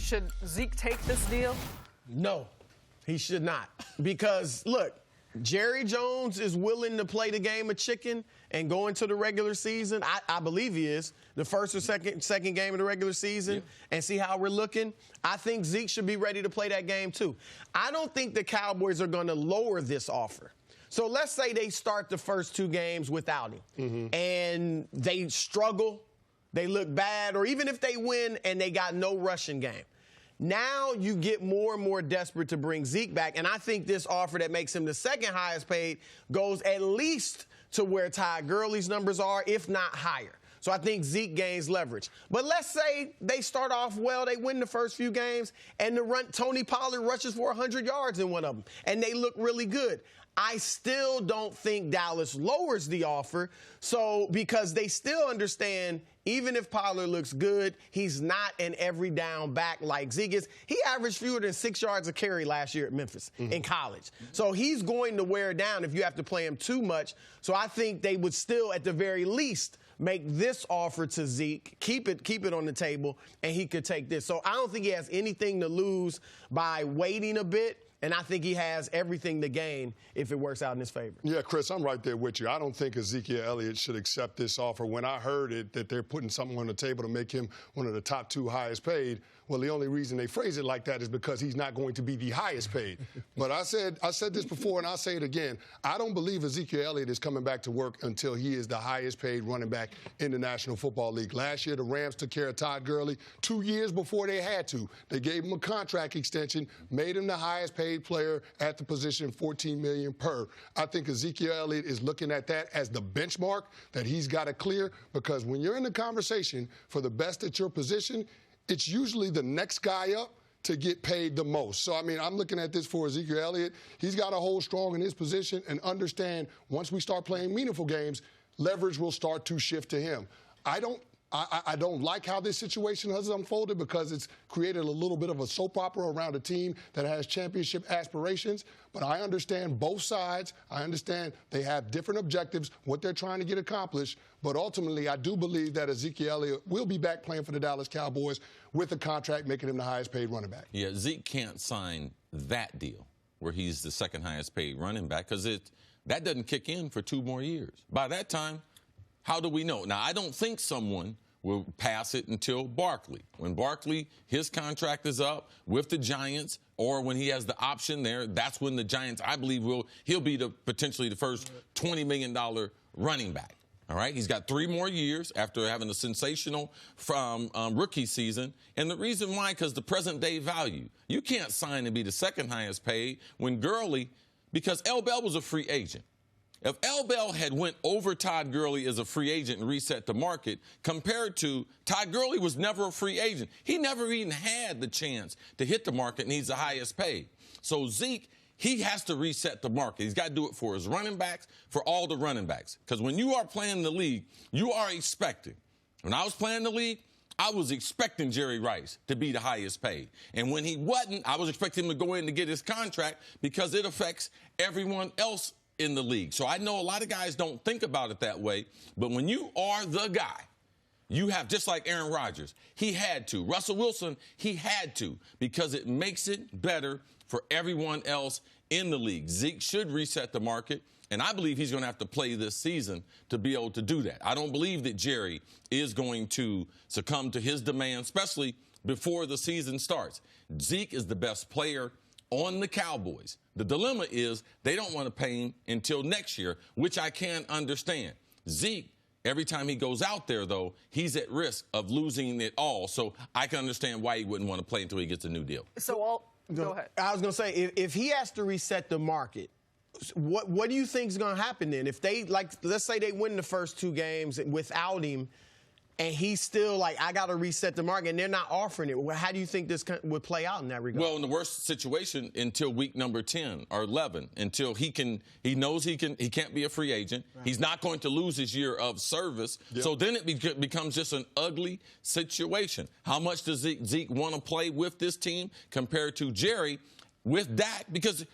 should Zeke take this deal? No, he should not. Because, look, Jerry Jones is willing to play the game of chicken and go into the regular season. I believe he is, the first or second game of the regular season, and see how we're looking. I think Zeke should be ready to play that game too. I don't think the Cowboys are going to lower this offer. So let's say they start the first 2 games without him, and they struggle, they look bad, or even if they win and they got no rushing game. Now you get more and more desperate to bring Zeke back, and I think this offer that makes him the second highest paid goes at least to where Todd Gurley's numbers are, if not higher. So I think Zeke gains leverage. But let's say they start off well, they win the first few games, and Tony Pollard rushes for 100 yards in one of them, and they look really good. I still don't think Dallas lowers the offer, because they still understand even if Pollard looks good, he's not an every down back like Zeke is. He averaged fewer than 6 yards a carry last year at Memphis in college. So he's going to wear down if you have to play him too much. So I think they would still, at the very least, make this offer to Zeke, keep it on the table, and he could take this. So I don't think he has anything to lose by waiting a bit. And I think he has everything to gain if it works out in his favor. Yeah, Chris, I'm right there with you. I don't think Ezekiel Elliott should accept this offer. When I heard it, that they're putting something on the table to make him one of the top 2 highest paid, well, the only reason they phrase it like that is because he's not going to be the highest paid. But I said this before, and I'll say it again. I don't believe Ezekiel Elliott is coming back to work until he is the highest paid running back in the National Football League. Last year, the Rams took care of Todd Gurley 2 years before they had to. They gave him a contract extension, made him the highest paid player at the position, $14 million per. I think Ezekiel Elliott is looking at that as the benchmark that he's got to clear, because when you're in the conversation for the best at your position, it's usually the next guy up to get paid the most. So, I mean, I'm looking at this for Ezekiel Elliott. He's got to hold strong in his position and understand once we start playing meaningful games, leverage will start to shift to him. I don't like how this situation has unfolded, because it's created a little bit of a soap opera around a team that has championship aspirations. But I understand both sides. I understand they have different objectives, what they're trying to get accomplished. But ultimately, I do believe that Ezekiel Elliott will be back playing for the Dallas Cowboys with a contract making him the highest paid running back. Yeah, Zeke can't sign that deal where he's the second highest paid running back, because that doesn't kick in for 2 more years. By that time, how do we know? Now, I don't think someone will pass it until Barkley. When Barkley, his contract is up with the Giants, or when he has the option there, that's when the Giants, I believe, he'll be potentially the first $20 million running back. All right? He's got 3 more years after having a sensational rookie season. And the reason why, because the present-day value. You can't sign and be the second highest paid when Gurley, because L. Bell was a free agent. If L. Bell had went over Todd Gurley as a free agent and reset the market, compared to Todd Gurley was never a free agent. He never even had the chance to hit the market, and he's the highest paid. So Zeke, he has to reset the market. He's got to do it for his running backs, for all the running backs. Because when you are playing the league, you are expecting. When I was playing the league, I was expecting Jerry Rice to be the highest paid. And when he wasn't, I was expecting him to go in to get his contract, because it affects everyone else in the league. So I know a lot of guys don't think about it that way, but when you are the guy, you have, just like Aaron Rodgers, he had to. Russell Wilson, he had to, because it makes it better for everyone else in the league. Zeke should reset the market, and I believe he's going to have to play this season to be able to do that. I don't believe that Jerry is going to succumb to his demand, especially before the season starts. Zeke is the best player on the Cowboys. The dilemma is they don't want to pay him until next year, which I can understand. Zeke, every time he goes out there, though, he's at risk of losing it all. So I can understand why he wouldn't want to play until he gets a new deal. So go ahead. I was going to say, if he has to reset the market, what do you think is going to happen then? If they, let's say they win the first 2 games without him, and he's still like, I got to reset the market, and they're not offering it. How do you think this would play out in that regard? Well, in the worst situation, until week number 10 or 11, until he knows he can't be a free agent. Right. He's not going to lose his year of service. Yep. So then it becomes just an ugly situation. How much does Zeke want to play with this team compared to Jerry with Dak? Because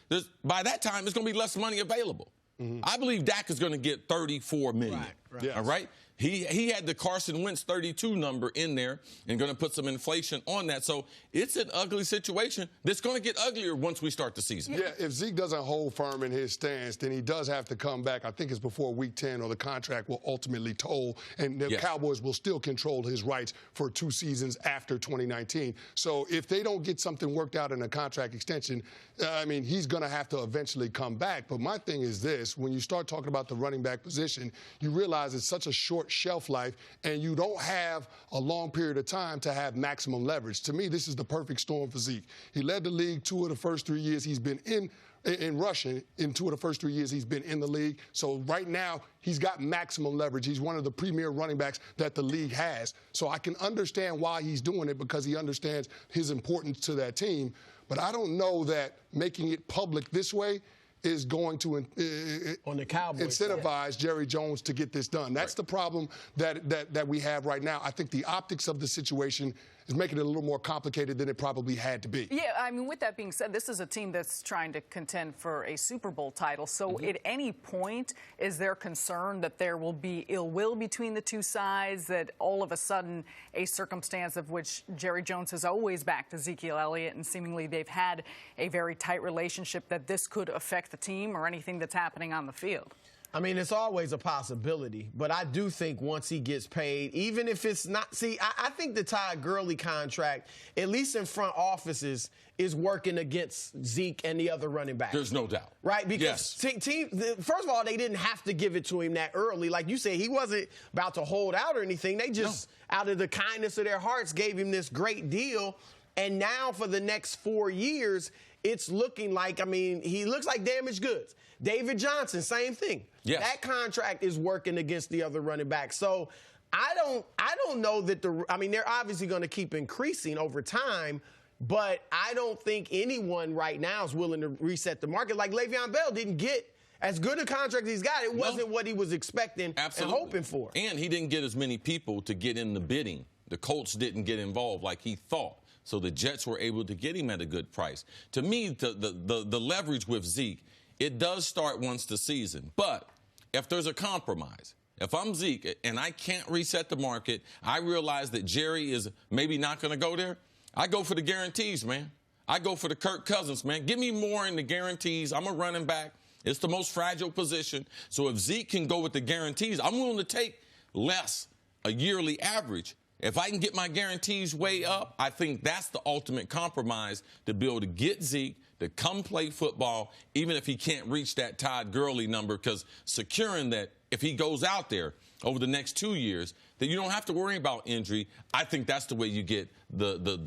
by that time, there's going to be less money available. Mm-hmm. I believe Dak is going to get $34 million. Right. Yes. All right? He had the Carson Wentz 32 number in there and going to put some inflation on that. So it's an ugly situation that's going to get uglier once we start the season. Yeah, if Zeke doesn't hold firm in his stance, then he does have to come back. I think it's before week 10 or the contract will ultimately toll, and the Cowboys will still control his rights for 2 seasons after 2019. So if they don't get something worked out in a contract extension, I mean, he's going to have to eventually come back. But my thing is this, when you start talking about the running back position, you realize it's such a short shelf life, and you don't have a long period of time to have maximum leverage. To me, this is the perfect storm for Zeke. He led the league 2 of the first 3 years he's been in rushing. In 2 of the first 3 years he's been in the league. So right now, he's got maximum leverage. He's one of the premier running backs that the league has. So I can understand why he's doing it, because he understands his importance to that team. But I don't know that making it public this way is going to on the Cowboys incentivize Jerry Jones to get this done. That's the problem that we have right now. I think the optics of the situation is making it a little more complicated than it probably had to be. Yeah, I mean, with that being said, this is a team that's trying to contend for a Super Bowl title. So at any point, is there concern that there will be ill will between the two sides, that all of a sudden a circumstance of which Jerry Jones has always backed Ezekiel Elliott and seemingly they've had a very tight relationship, that this could affect the team or anything that's happening on the field? I mean, it's always a possibility, but I do think once he gets paid, even if it's not, see, I think the Todd Gurley contract, at least in front offices, is working against Zeke and the other running backs. There's no doubt. Right? Because first of all, they didn't have to give it to him that early. Like you said, he wasn't about to hold out or anything. They just, out of the kindness of their hearts, gave him this great deal. And now for the next 4 years, it's looking like, I mean, he looks like damaged goods. David Johnson, same thing. Yes. That contract is working against the other running back. So I don't know that I mean, they're obviously going to keep increasing over time, but I don't think anyone right now is willing to reset the market. Like Le'Veon Bell didn't get as good a contract as he's got. It wasn't what he was expecting and hoping for. And he didn't get as many people to get in the bidding. The Colts didn't get involved like he thought. So the Jets were able to get him at a good price. To me, the leverage with Zeke, it does start once the season. But if there's a compromise, if I'm Zeke and I can't reset the market, I realize that Jerry is maybe not going to go there, I go for the guarantees, man. I go for the Kirk Cousins, man. Give me more in the guarantees. I'm a running back. It's the most fragile position. So if Zeke can go with the guarantees, I'm willing to take less, a yearly average. If I can get my guarantees way up, I think that's the ultimate compromise to be able to get Zeke to come play football, even if he can't reach that Todd Gurley number, because securing that if he goes out there over the next 2 years, that you don't have to worry about injury. I think that's the way you get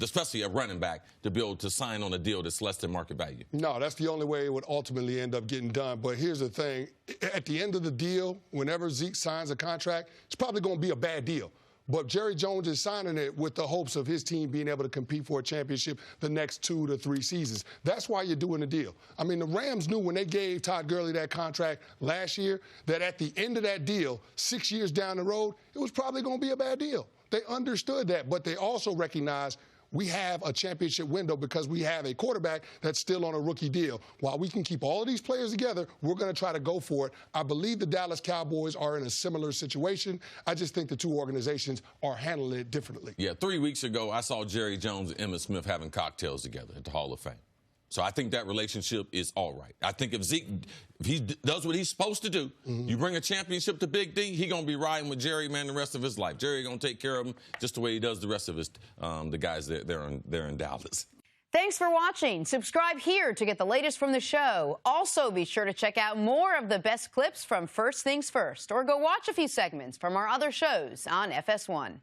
especially a running back, to be able to sign on a deal that's less than market value. No, that's the only way it would ultimately end up getting done. But here's the thing. At the end of the deal, whenever Zeke signs a contract, it's probably going to be a bad deal. But Jerry Jones is signing it with the hopes of his team being able to compete for a championship the next 2 to 3 seasons. That's why you're doing the deal. I mean, the Rams knew when they gave Todd Gurley that contract last year that at the end of that deal, 6 years down the road, it was probably going to be a bad deal. They understood that, but they also recognized we have a championship window because we have a quarterback that's still on a rookie deal. While we can keep all of these players together, we're going to try to go for it. I believe the Dallas Cowboys are in a similar situation. I just think the two organizations are handling it differently. Yeah, 3 weeks ago, I saw Jerry Jones and Emmitt Smith having cocktails together at the Hall of Fame. So I think that relationship is all right. I think if Zeke, if he does what he's supposed to do, you bring a championship to Big D, he's going to be riding with Jerry, man, the rest of his life. Jerry going to take care of him just the way he does the rest of his the guys that they're in Dallas. Thanks for watching. Subscribe here to get the latest from the show. Also, be sure to check out more of the best clips from First Things First, or go watch a few segments from our other shows on FS1.